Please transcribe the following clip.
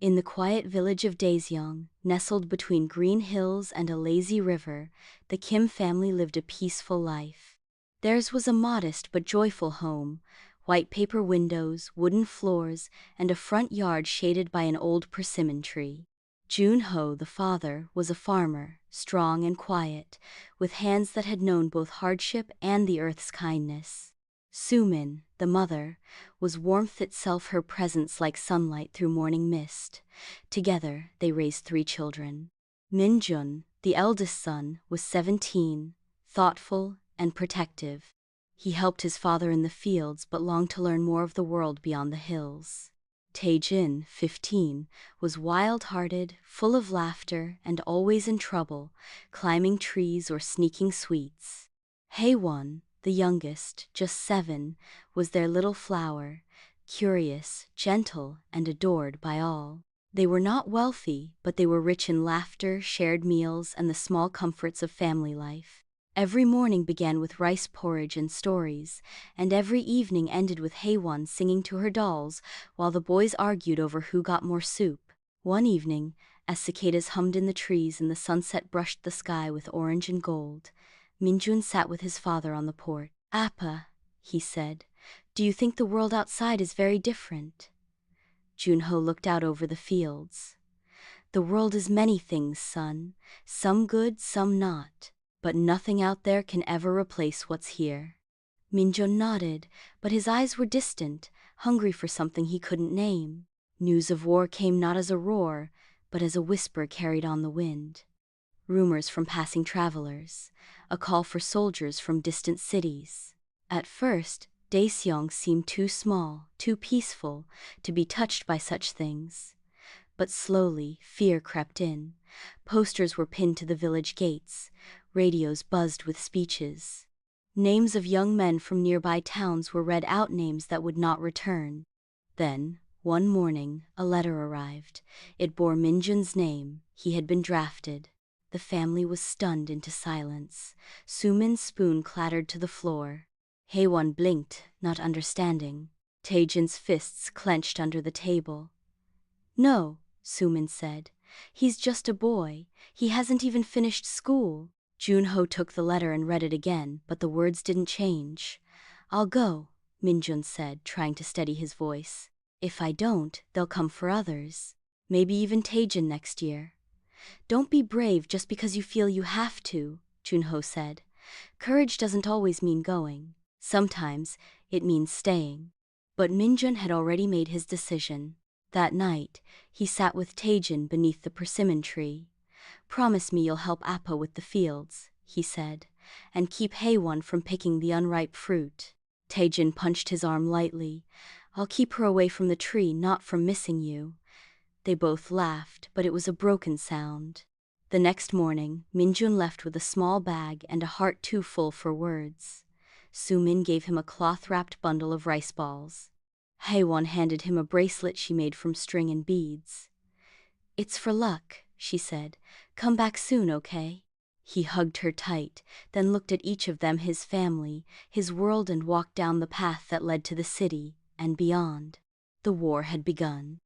In the quiet village of Daeseong, nestled between green hills and a lazy river, the Kim family lived a peaceful life. Theirs was a modest but joyful home, white paper windows, wooden floors, and a front yard shaded by an old persimmon tree. Jun-ho, the father, was a farmer, strong and quiet, with hands that had known both hardship and the earth's kindness. Sumin, the mother, was warmth itself, her presence like sunlight through morning mist. Together, they raised 3 children. Min-jun, the eldest son, was 17, thoughtful and protective. He helped his father in the fields but longed to learn more of the world beyond the hills. Tae-jin, 15, was wild-hearted, full of laughter, and always in trouble, climbing trees or sneaking sweets. Haewon, the youngest, just 7, was their little flower, curious, gentle, and adored by all. They were not wealthy, but they were rich in laughter, shared meals, and the small comforts of family life. Every morning began with rice porridge and stories, and every evening ended with Haewon singing to her dolls while the boys argued over who got more soup. One evening, as cicadas hummed in the trees and the sunset brushed the sky with orange and gold, Min-jun sat with his father on the porch. "Appa," he said, "do you think the world outside is very different?" Jun-ho looked out over the fields. "The world is many things, son, some good, some not, but nothing out there can ever replace what's here." Min-jun nodded, but his eyes were distant, hungry for something he couldn't name. News of war came not as a roar, but as a whisper carried on the wind. Rumors from passing travelers, a call for soldiers from distant cities. At first, Daeseong seemed too small, too peaceful, to be touched by such things. But slowly, fear crept in. Posters were pinned to the village gates, radios buzzed with speeches. Names of young men from nearby towns were read out, names that would not return. Then, one morning, a letter arrived. It bore Min-jun's name. He had been drafted. The family was stunned into silence. Sumin's spoon clattered to the floor. Haewon blinked, not understanding. Tae-jin's fists clenched under the table. "No," Sumin said. "He's just a boy. He hasn't even finished school." Jun-ho took the letter and read it again, but the words didn't change. "I'll go," Min-jun said, trying to steady his voice. "If I don't, they'll come for others. Maybe even Tae-jin next year." "Don't be brave just because you feel you have to," Jun-ho said. "Courage doesn't always mean going. Sometimes it means staying." But Min-jun had already made his decision. That night, he sat with Tae-jin beneath the persimmon tree. "Promise me you'll help Appa with the fields," he said, "and keep Haewon from picking the unripe fruit." Tae-jin punched his arm lightly. "I'll keep her away from the tree, not from missing you." They both laughed, but it was a broken sound. The next morning, Min-jun left with a small bag and a heart too full for words. Sumin gave him a cloth-wrapped bundle of rice balls. Haewon handed him a bracelet she made from string and beads. "It's for luck," she said. "Come back soon, okay?" He hugged her tight, then looked at each of them, his family, his world, and walked down the path that led to the city and beyond. The war had begun.